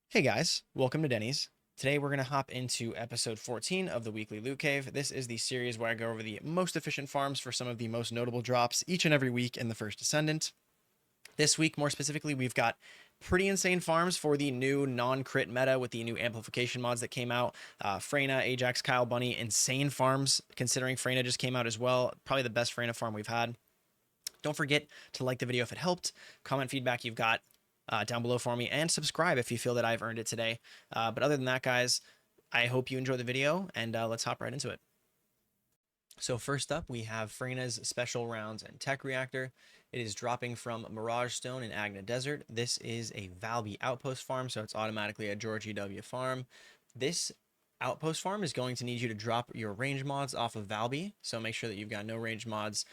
Hey guys, welcome to Denny's. Today we're going to hop into episode 14 of the Weekly Loot Cave. This is the series where I go over the most efficient farms for some of the most notable drops each and every week in the first Descendant. This week, more specifically, we've got pretty insane farms for the new non-crit meta with the new amplification mods that came out. Freyna, Ajax, Kyle, Bunny, insane farms considering Freyna just came out as well. Probably the best Freyna farm we've had. Don't forget to like the video if it helped, comment feedback you've got down below for me, and subscribe if you feel that I've earned it today. But other than that, guys, I hope you enjoy the video, and let's hop right into it. So first up, we have Freyna's Special Rounds and Tech Reactor. It is dropping from Mirage Stone in Agna Desert. This is a Valby outpost farm, so it's automatically a George EW farm. This outpost farm is going to need you to drop your range mods off of Valby, so make sure that you've got no range mods.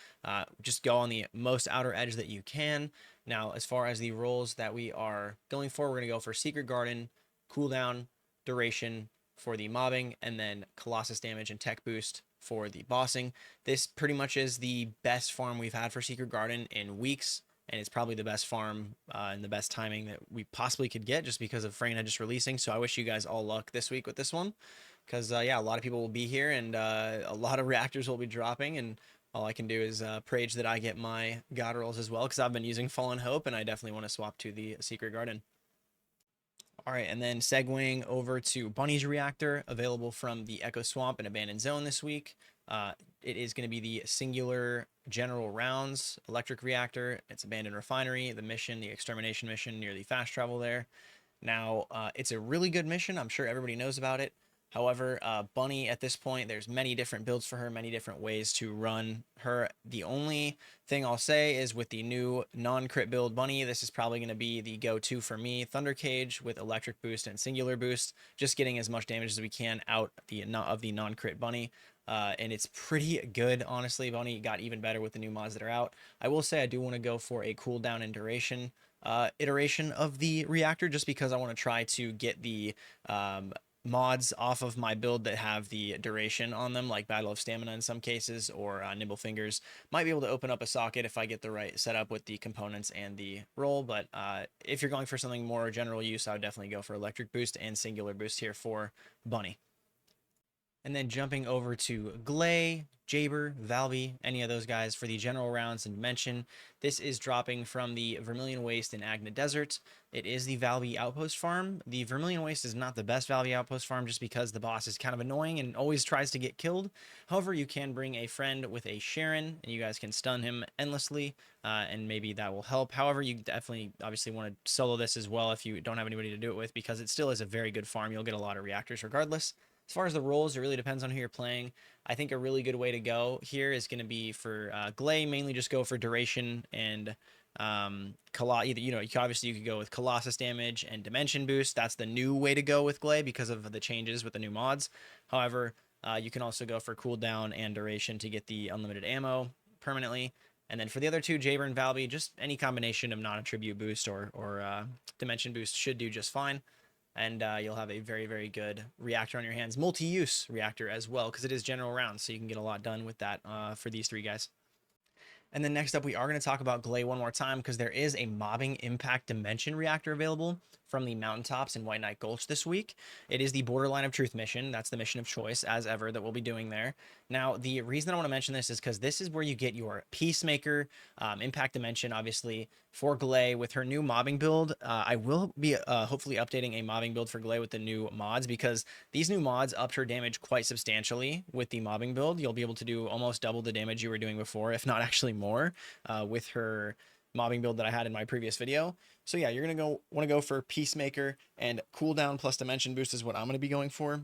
Just go on the most outer edge that you can. Now, as far as the roles that we are going for, we're going to go for Secret Garden, cooldown, duration for the mobbing, and then Colossus damage and tech boost for the bossing. This pretty much is the best farm we've had for Secret Garden in weeks, and it's probably the best farm and the best timing that we possibly could get just because of Freyna just releasing. So I wish you guys all luck this week with this one because, yeah, a lot of people will be here and a lot of reactors will be dropping, and all I can do is pray that I get my God rolls as well because I've been using Fallen Hope and I definitely want to swap to the Secret Garden. All right, and then segueing over to Bunny's Reactor, available from the Echo Swamp and Abandoned Zone this week. It is going to be the singular general rounds electric reactor. It's Abandoned Refinery, the mission, the extermination mission near the fast travel there. Now, it's a really good mission. I'm sure everybody knows about it. However, Bunny at this point, there's many different builds for her, many different ways to run her. The only thing I'll say is with the new non-crit build Bunny, this is probably going to be the go-to for me. Thunder Cage with electric boost and singular boost, just getting as much damage as we can out of the non-crit Bunny. And it's pretty good, honestly. Bunny got even better with the new mods that are out. I will say I do want to go for a cooldown and duration iteration of the reactor just because I want to try to get the mods off of my build that have the duration on them, like Battle of Stamina in some cases, or Nimble Fingers. Might be able to open up a socket if I get the right setup with the components and the roll, but if you're going for something more general use, I would definitely go for Electric Boost and Singular Boost here for Bunny. And then jumping over to Gley, Jayber, Valby, any of those guys for the general rounds and dimension. This is dropping from the Vermilion Waste in Agna Desert. It is the Valby Outpost farm. The Vermilion Waste is not the best Valby Outpost farm just because the boss is kind of annoying and always tries to get killed. However, you can bring a friend with a Sharen and you guys can stun him endlessly and maybe that will help. However, you definitely obviously want to solo this as well if you don't have anybody to do it with because it still is a very good farm. You'll get a lot of reactors regardless. As far as the roles, it really depends on who you're playing. I think a really good way to go here is going to be for Gley, mainly just go for duration and either, you could go with Colossus damage and dimension boost. That's the new way to go with Gley because of the changes with the new mods. However, you can also go for cooldown and duration to get the unlimited ammo permanently. And then for the other two, Jayber and Valby, just any combination of non-attribute boost or dimension boost should do just fine. And you'll have a very, very good reactor on your hands. Multi-use reactor as well, because it is general rounds, so you can get a lot done with that for these three guys. And then next up, we are going to talk about Gley one more time because there is a mobbing impact dimension reactor available from the mountaintops in White Knight Gulch this week. It is the Borderline of Truth mission. That's the mission of choice, as ever, that we'll be doing there. Now, the reason I want to mention this is because this is where you get your Peacemaker impact dimension, obviously, for Gley with her new mobbing build. I will be hopefully updating a mobbing build for Gley with the new mods because these new mods upped her damage quite substantially with the mobbing build. You'll be able to do almost double the damage you were doing before, if not actually more, with her mobbing build that I had in my previous video. So yeah, you're gonna want to go for Peacemaker and cooldown plus dimension boost is what I'm gonna be going for.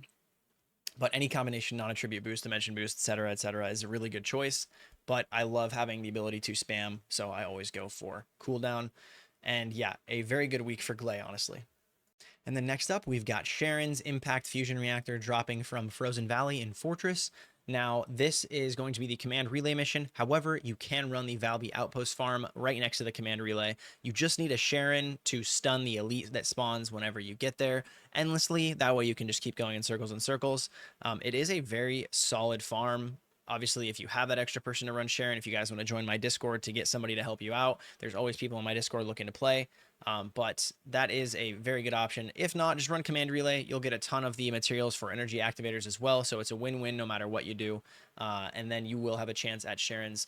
But any combination non-attribute boost, dimension boost, etc., is a really good choice. But I love having the ability to spam, so I always go for cooldown. And yeah, a very good week for Gley, honestly. And then next up, we've got Sharen's Impact Fusion Reactor dropping from Frozen Valley in Fortress. Now, this is going to be the command relay mission. However, you can run the Valby outpost farm right next to the command relay. You just need a Sharen to stun the elite that spawns whenever you get there endlessly. That way you can just keep going in circles and circles. It is a very solid farm. Obviously, if you have that extra person to run Sharen, if you guys want to join my Discord to get somebody to help you out, there's always people in my Discord looking to play. But that is a very good option. If not, just run Command Relay. You'll get a ton of the materials for energy activators as well. So it's a win-win no matter what you do. And then you will have a chance at Sharen's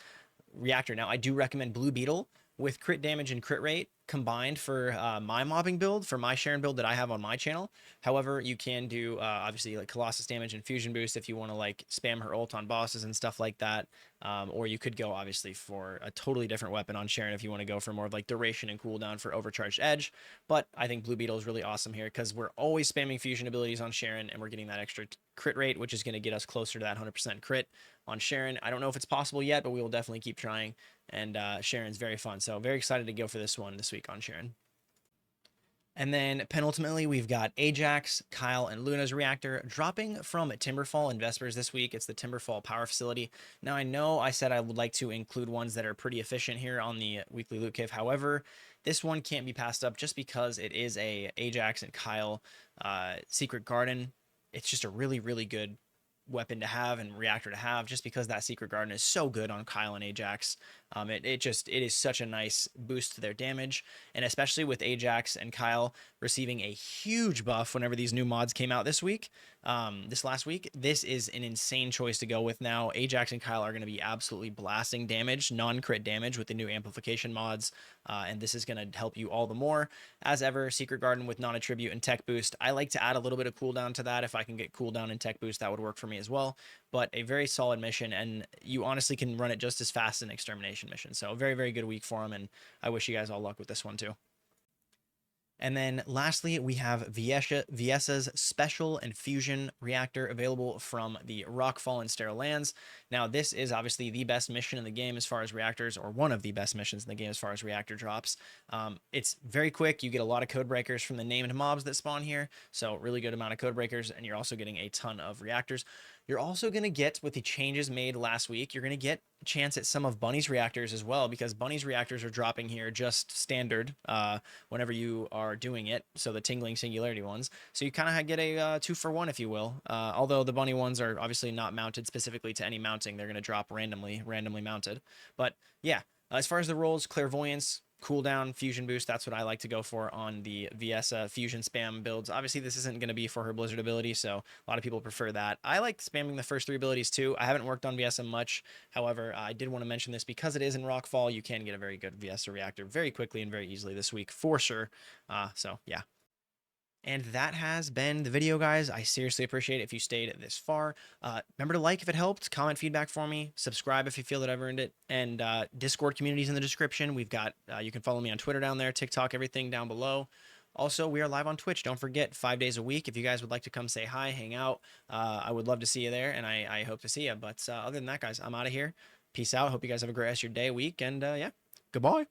Reactor. Now, I do recommend Blue Beetle with crit damage and crit rate combined for my mobbing build, for my Sharen build that I have on my channel. However, you can do obviously like Colossus damage and fusion boost if you want to like spam her ult on bosses and stuff like that. Or you could go obviously for a totally different weapon on Sharen if you want to go for more of like duration and cooldown for overcharged edge. But I think Blue Beetle is really awesome here because we're always spamming fusion abilities on Sharen and we're getting that extra crit rate, which is going to get us closer to that 100% crit on Sharen. I don't know if it's possible yet, but we will definitely keep trying. And Sharen's very fun. So very excited to go for this one this week on Sharen. And then penultimately, we've got Ajax, Kyle, and Luna's reactor dropping from Timberfall and Vespers this week. It's the Timberfall power facility. Now, I know I said I would like to include ones that are pretty efficient here on the weekly loot cave. However, this one can't be passed up just because it is a Ajax and Kyle secret garden. It's just a really, really good weapon to have and reactor to have just because that secret garden is so good on Kyle and Ajax. It is such a nice boost to their damage, and especially with Ajax and Kyle receiving a huge buff whenever these new mods came out this week, this last week, this is an insane choice to go with now. Ajax and Kyle are going to be absolutely blasting damage, non-crit damage with the new amplification mods, and this is going to help you all the more. As ever, Secret Garden with non-attribute and tech boost. I like to add a little bit of cooldown to that. If I can get cooldown and tech boost, that would work for me as well. But a very solid mission, and you honestly can run it just as fast as an extermination mission. So a very, very good week for him, and I wish you guys all luck with this one too. And then lastly, we have Viessa's Special and Fusion Reactor available from the Rockfall and Sterile Lands. Now, this is obviously the best mission in the game as far as reactors, or one of the best missions in the game as far as reactor drops. It's very quick. You get a lot of code breakers from the named mobs that spawn here, so really good amount of code breakers, and you're also getting a ton of reactors. You're also going to get, with the changes made last week, you're going to get a chance at some of Bunny's reactors as well, because Bunny's reactors are dropping here just standard whenever you are doing it, so the Tingling Singularity ones. So you kind of get a 2-for-1, if you will, although the Bunny ones are obviously not mounted specifically to any mounting. They're going to drop randomly mounted. But yeah, as far as the rolls, Clairvoyance, cooldown, fusion boost, that's what I like to go for on the Viessa fusion spam builds. Obviously, this isn't going to be for her Blizzard ability, so a lot of people prefer that. I like spamming the first 3 abilities too. I haven't worked on Viessa much. However, I did want to mention this because it is in Rockfall. You can get a very good Viessa Reactor very quickly and very easily this week for sure. So yeah. And that has been the video, guys. I seriously appreciate it if you stayed this far. Remember to like if it helped, comment feedback for me, subscribe if you feel that I've earned it, and Discord community's in the description. We've got, you can follow me on Twitter down there, TikTok, everything down below. Also, we are live on Twitch. Don't forget, 5 days a week. If you guys would like to come say hi, hang out, I would love to see you there, and I hope to see you. But other than that, guys, I'm out of here. Peace out. Hope you guys have a great rest of your day, week, and yeah, goodbye.